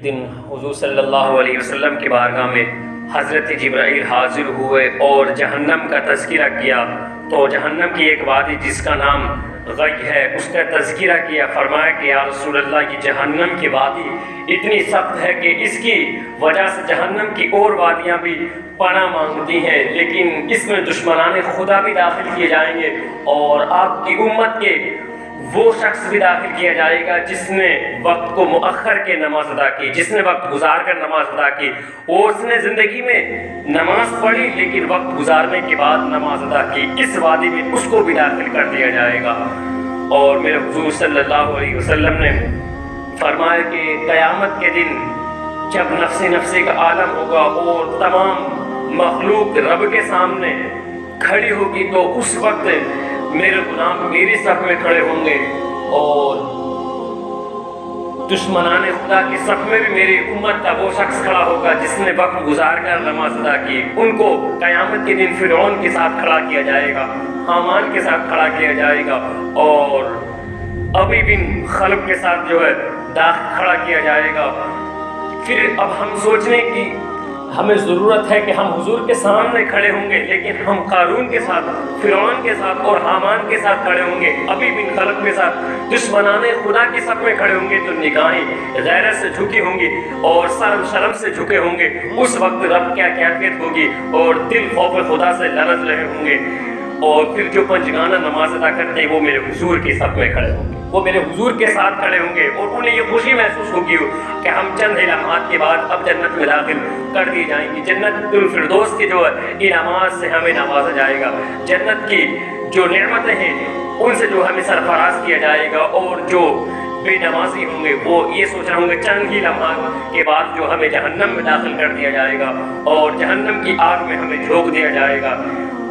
دن حضور صلی اللہ علیہ وسلم کی بارگاہ میں حضرت جبرائیل حاضر ہوئے اور جہنم کا تذکرہ کیا تو جہنم کی ایک وادی جس کا نام غی ہے اس کا تذکرہ کیا. فرمایا کہ یا رسول اللہ یہ جہنم کی وادی اتنی سخت ہے کہ اس کی وجہ سے جہنم کی اور وادیاں بھی پناہ مانگتی ہیں، لیکن اس میں دشمنان خدا بھی داخل کیے جائیں گے اور آپ کی امت کے وہ شخص بھی داخل کیا جائے گا جس نے وقت کو مؤخر کے نماز ادا کی، جس نے وقت گزار کر نماز ادا کی، اور اس نے زندگی میں نماز پڑھی لیکن وقت گزارنے کے بعد نماز ادا کی. اس وادی میں اس کو بھی داخل کر دیا جائے گا. اور میرے حضور صلی اللہ علیہ وسلم نے فرمایا کہ قیامت کے دن جب نفسی کا عالم ہوگا اور تمام مخلوق رب کے سامنے کھڑی ہوگی تو اس وقت میرے غلام میری صف میں کھڑے ہوں گے اور دشمنان خدا کی صف میں بھی میری امت کا وہ شخص کھڑا ہوگا جس نے وقت گزار کر نماز ادا کی. ان کو قیامت کے دن فرعون کے ساتھ کھڑا کیا جائے گا، حامان کے ساتھ کھڑا کیا جائے گا اور ابی بن خلف کے ساتھ جو ہے کھڑا کیا جائے گا. پھر اب ہم سوچنے کی ہمیں ضرورت ہے کہ ہم حضور کے سامنے کھڑے ہوں گے لیکن ہم قارون کے ساتھ، فرعون کے ساتھ اور حامان کے ساتھ کھڑے ہوں گے، ابی بن خلف کے ساتھ دشمنان خدا کی صف میں کھڑے ہوں گے تو نگاہیں غیرت سے جھکی ہوں گی اور سر شرم سے جھکے ہوں گے. اس وقت رب کیا کیفیت ہوگی اور دل خوف خدا سے لرز رہے ہوں گے. اور پھر جو پنجگانہ نماز ادا کرتے ہیں وہ میرے حضور کی صف میں کھڑے ہوں گے، وہ میرے حضور کے ساتھ کھڑے ہوں گے اور انہیں یہ خوشی محسوس ہوگی کہ ہم چند لمحات کے بعد اب جنت میں داخل کر دی جائیں گی. جنت الفردوس کے جو انعامات سے ہمیں نوازا جائے گا، جنت کی جو نعمتیں ہیں ان سے جو ہمیں سرفراز کیا جائے گا. اور جو بے نمازی ہوں گے وہ یہ سوچ رہے ہوں گے چند ہی لمحات کے بعد جو ہمیں جہنم میں داخل کر دیا جائے گا اور جہنم کی آگ میں ہمیں جھونک دیا جائے گا.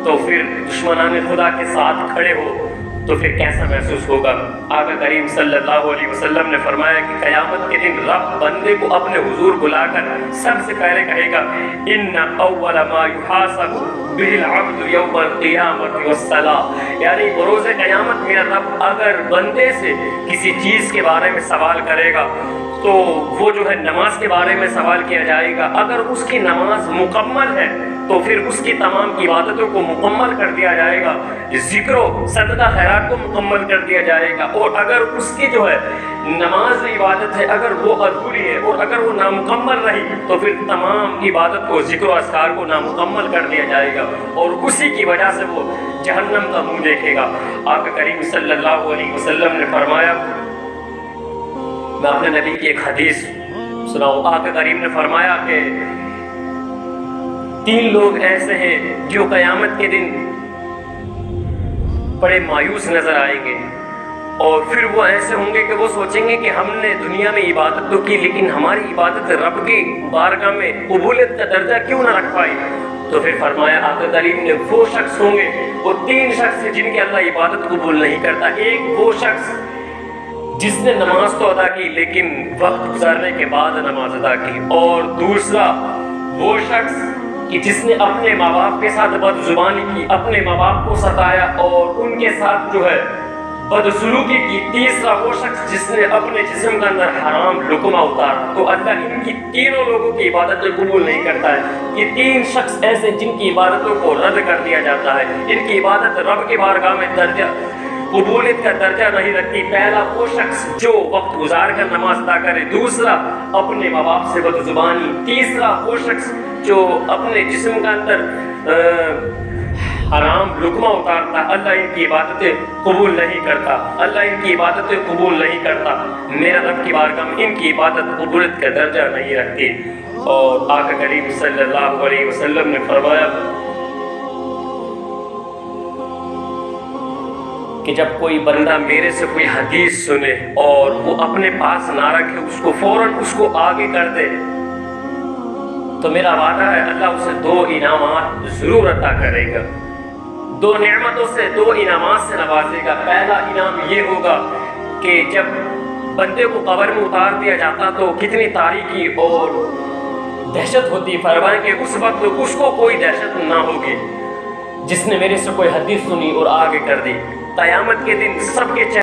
تو پھر دشمنان خدا کے ساتھ کھڑے ہو تو پھر کیسا محسوس ہوگا. آقا کریم صلی اللہ علیہ وسلم نے فرمایا کہ قیامت کے دن رب بندے کو اپنے حضور بلا کر سب سے پہلے کہے گا ان اول ما يحاسب به العبد یوم القیامت والصلاۃ، یعنی بروز قیامت میرا رب اگر بندے سے کسی چیز کے بارے میں سوال کرے گا تو وہ جو ہے نماز کے بارے میں سوال کیا جائے گا. اگر اس کی نماز مکمل ہے تو پھر اس کی تمام عبادتوں کو مکمل کر دیا جائے گا، ذکر و صدقہ خیرات کو مکمل کر دیا جائے گا. اور اگر اس کی جو ہے نماز عبادت ہے اگر وہ ادھوری ہے اور اگر وہ نامکمل رہی تو پھر تمام عبادت کو، ذکر و اذکار کو نامکمل کر دیا جائے گا اور اسی کی وجہ سے وہ جہنم کا منہ دیکھے گا. آقا کریم صلی اللہ علیہ وسلم نے فرمایا، میں اپنے نبی کی ایک حدیث سناؤں. آقا کریم نے فرمایا کہ 3 لوگ ایسے ہیں جو قیامت کے دن بڑے مایوس نظر آئیں گے اور پھر وہ ایسے ہوں گے کہ وہ سوچیں گے کہ ہم نے دنیا میں عبادت تو کی لیکن ہماری عبادت رب کی بارگاہ میں قبولیت کا درجہ کیوں نہ رکھ پائی. تو پھر فرمایا آقا کریم نے وہ شخص ہوں گے، وہ 3 شخص ہیں جن کی اللہ عبادت قبول نہیں کرتا. ایک وہ شخص جس نے نماز تو ادا کی لیکن وقت گزارنے کے بعد نماز ادا کی، اور دوسرا وہ شخص کہ جس نے اپنے ماں باپ کے ساتھ بد زبانی کی، اپنے ماں باپ کو ستایا اور ان کے ساتھ جو ہے بدسلوکی کی. تیسرا وہ شخص جس نے اپنے جسم کے اندر حرام لقمہ اتارا. تو اللہ ان کی تینوں لوگوں کی عبادتیں قبول نہیں کرتا ہے. یہ 3 شخص ایسے جن کی عبادتوں کو رد کر دیا جاتا ہے، ان کی عبادت رب کے بارگاہ میں درجہ قبولیت کا درجہ نہیں رکھتی. پہلا وہ شخص جو وقت گزار کر نماز ادا کرے، دوسرا اپنے ماں باپ سے بد زبانی، تیسرا وہ شخص جو اپنے جسم کا اندر حرام لقمہ اتارتا. اللہ ان کی عبادتیں قبول نہیں کرتا، اللہ ان کی عبادتیں قبول نہیں کرتا. میرا رب کی بارگاہ میں ان کی عبادت قبولیت کا درجہ نہیں رکھتی. اور آقا کریم صلی اللہ علیہ وسلم نے فرمایا کہ جب کوئی بندہ میرے سے کوئی حدیث سنے اور وہ اپنے پاس نہ رکھے، اس کو فوراً اس کو آگے کر دے تو میرا وعدہ ہے اللہ اسے 2 انعامات ضرور عطا کرے گا، 2 نعمتوں سے، 2 انعامات سے نوازے گا. پہلا انعام یہ ہوگا کہ جب بندے کو قبر میں اتار دیا جاتا تو کتنی تاریکی اور دہشت ہوتی. فرمایا کہ اس وقت اس کو کوئی دہشت نہ ہوگی جس نے میرے سے کوئی حدیث سنی اور آگے کر دی. قیامت کے دن سب کے